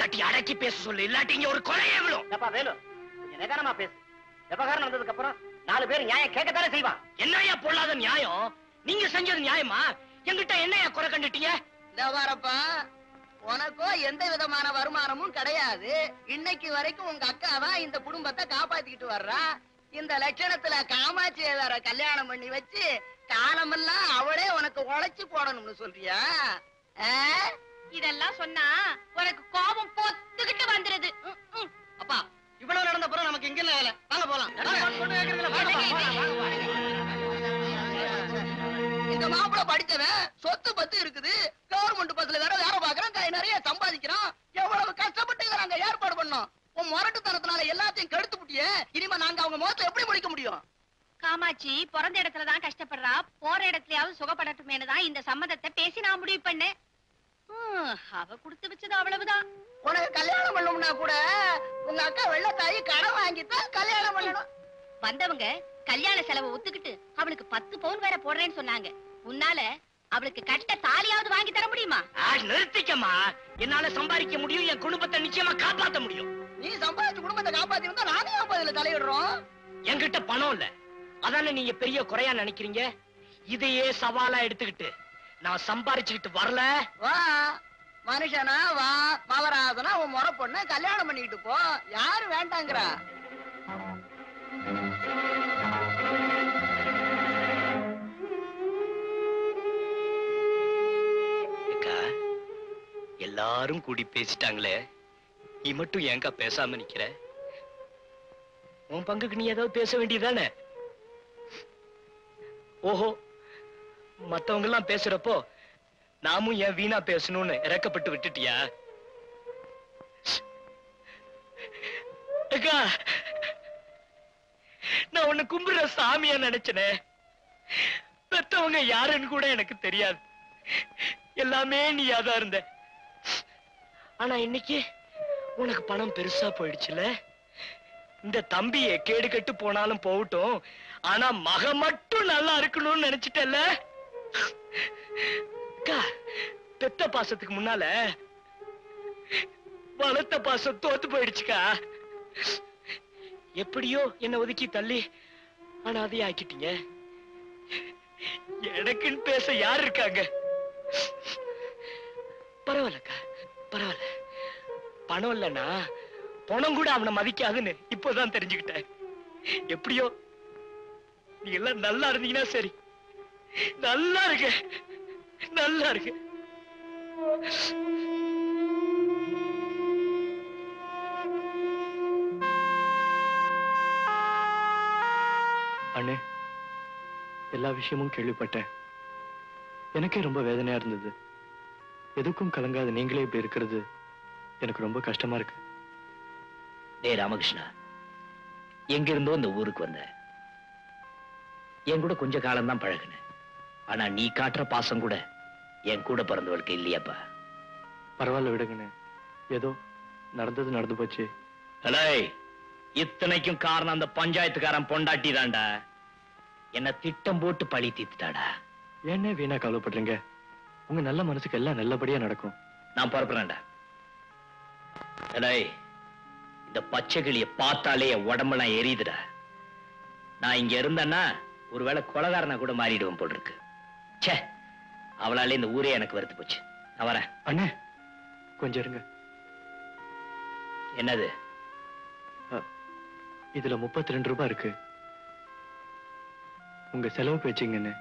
பொண்டாட்டி அடக்கி பேச சொல்லு, இல்லாட்டி இங்க ஒரு கொலையே விழும். எப்பா வேலு, கொஞ்சம் நிதானமா பேசு. விவகாரம் நடந்ததுக்கு அப்புறம் 4 பேர் நியாயம் கேட்கத்தானே செய்வான். என்னையா பொல்லாத நியாயம்? நீங்க செஞ்சது நியாயமா? என்கிட்ட என்னையா குறை கண்டுட்டீங்க? வரப்பா, உனக்கோ எந்த விதமான வருமானமும் கிடையாது. இன்னைக்கு வரைக்கும் உங்க அக்கா தான் இந்த குடும்பத்தை காப்பாத்திக்கிட்டு வர்றா. இந்த லட்சணத்துல காமாட்சியை வேற கல்யாணம் பண்ணி வச்சு காலமெல்லாம் அவளே உனக்கு உழைச்சு போடணும்னு சொல்றியா? இதெல்லாம் சொன்னா உனக்கு கோபம் பொத்துக்கிட்டு வந்துருது. அப்பா, இவ்வளவு நடந்த பிறகு நமக்கு இங்க வேலை. வாங்க போலாம். இந்த மாப்பிள படிச்சவன், சொத்து பத்து இருக்குது, கவர்மெண்ட் பஸ்ல வேற வேலை பாக்குறான், கை நிறைய சம்பாதிக்கிறான். எவ்வளவு கஷ்டப்பட்டு நாங்க ஏற்பாடு பண்ணோம். உன் முரட்டுத்தனத்தினால எல்லாத்தையும் கெடுத்து புட்டியே. இனிமே நாங்க அவங்க முகத்தை எப்படி முடிக்க முடியும்? காமாட்சி பிறந்த இடத்துலதான் கஷ்டப்படுறா, போற இடத்துலயாவது சுகப்படட்டுமேனு தான் இந்த சம்மதத்தை பேசி நான் முடிவு பண்ணேன். அவ கொடுத்து வச்சது அவ்வளவுதான். உனக்கு கல்யாணம் பண்ணணும்னா கூட உங்க அக்கா வெள்ளத்தாயி கடன் வாங்கித்தான் கல்யாணம் பண்ணணும். வந்தவங்க கல்யாண செலவை ஒத்துக்கிட்டு அவளுக்கு 10 பவுன் வேற போடுறேன்னு சொன்னாங்க. உன்னால அவளுக்கு கட்ட தாலியாவது வாங்கி தர முடியுமா? நிறுத்திக்கமா. என்னால சம்பாதிக்க முடியும், என் குடும்பத்தை நிச்சயமா காப்பாத்த முடியும். நீ சம்பாதிச்சு குடும்பத்தை காப்பாத்தி வந்தா நானே இதுல தலையிடுறோம். என்கிட்ட பணம் இல்ல, அதானே நீங்க பெரிய குறையா நினைக்கிறீங்க. இதையே சவாலா எடுத்துக்கிட்டு நான் சம்பாரிச்சுக்கிட்டு வரல. வா மனுஷனா வா, மவராசனா உன் முறை பொண்ண கல்யாணம் பண்ணிக்கிட்டு போ. யாரு வேண்டாங்கிறா? எல்லாரும் கூடி பேசிட்டாங்களே, நீ மட்டும் ஏங்கா பேசாம நிக்கிற? உன் பங்குக்கு நீ ஏதாவது பேச வேண்டியதானே? ஓஹோ, மத்தவங்க எல்லாம் பேசுறப்போ நாமும் ஏன் வீணா பேசணும்னு இறக்கப்பட்டு விட்டுட்டியா? அக்கா, நான் உன்னை கும்பிடுற சாமியா நினைச்சனே. பெத்தவங்க யாருன்னு கூட எனக்கு தெரியாது. எல்லாமே நீயாதான் இருந்த. ஆனா இன்னைக்கு உனக்கு பணம் பெருசா போயிடுச்சுல. இந்த தம்பியை கேடு கட்டு போனாலும் போகட்டும், ஆனா மக மட்டும் நல்லா இருக்கணும்னு நினைச்சிட்டல்ல. பெத்த பாசத்துக்கு முன்னால வளர்த்த பாசம் தோத்து போயிடுச்சுக்கா. எப்படியோ என்ன ஒதுக்கி தள்ளி அனாதையா ஆக்கிட்டீங்க. எனக்குன்னு பேச யார் இருக்காங்க? பரவாயில்லக்கா, பரவாயில்ல. பணம் இல்லைன்னா பணம் கூட அவனை மதிக்காதுன்னு இப்போதான் தெரிஞ்சுக்கிட்டேன். எப்படியோ நீ எல்லாம் நல்லா இருந்தீங்கன்னா சரி. நல்லா இருக்கு, நல்லா இருக்கு. அண்ணே, எல்லா விஷயமும் கேள்விப்பட்டேன். எனக்கே ரொம்ப வேதனையா இருந்தது. எதுக்கும் கலங்காத நீங்களே இப்படி இருக்கிறது எனக்கு ரொம்ப கஷ்டமா இருக்கு. டேய் ராமகிருஷ்ணா, எங்க இருந்தோ இந்த ஊருக்கு வந்த, என் கூட கொஞ்ச காலம் தான் பழகுன. ஆனா நீ காட்டுற பாசம் கூட என் கூட பிறந்தவளுக்கு இல்லையாப்பா. பரவாயில்ல விடுங்கண்ணே, ஏதோ நடந்தது நடந்து போச்சு. இத்தனைக்கும் காரணம் அந்த பஞ்சாயத்துக்காரன் பொண்டாட்டி தான்டா. என்ன திட்டம் போட்டு பழி தீர்த்துட்டாடா. ஏன்னே வீணா கவலைப்படுறீங்க? உங்க நல்ல மனசுக்கு எல்லாம் நல்லபடியா நடக்கும். நான் புறப்படுறேன்டா. இந்த பச்சை கிளிய பார்த்தாலே உடம்பெல்லாம் எரியுதுடா. நான் இங்க இருந்தேன்னா ஒருவேளை கொலகாரனா கூட மாறிடுவேன் போல் இருக்கு. சே, அவளாலே இந்த ஊரே எனக்கு வெறுத்து போச்சு. நான் வரேன். அண்ணே கொஞ்சம் இருங்க. என்னது? இதுல 32 ரூபாய் இருக்கு. உங்க செலவுக்கு வச்சுங்கண்ணே.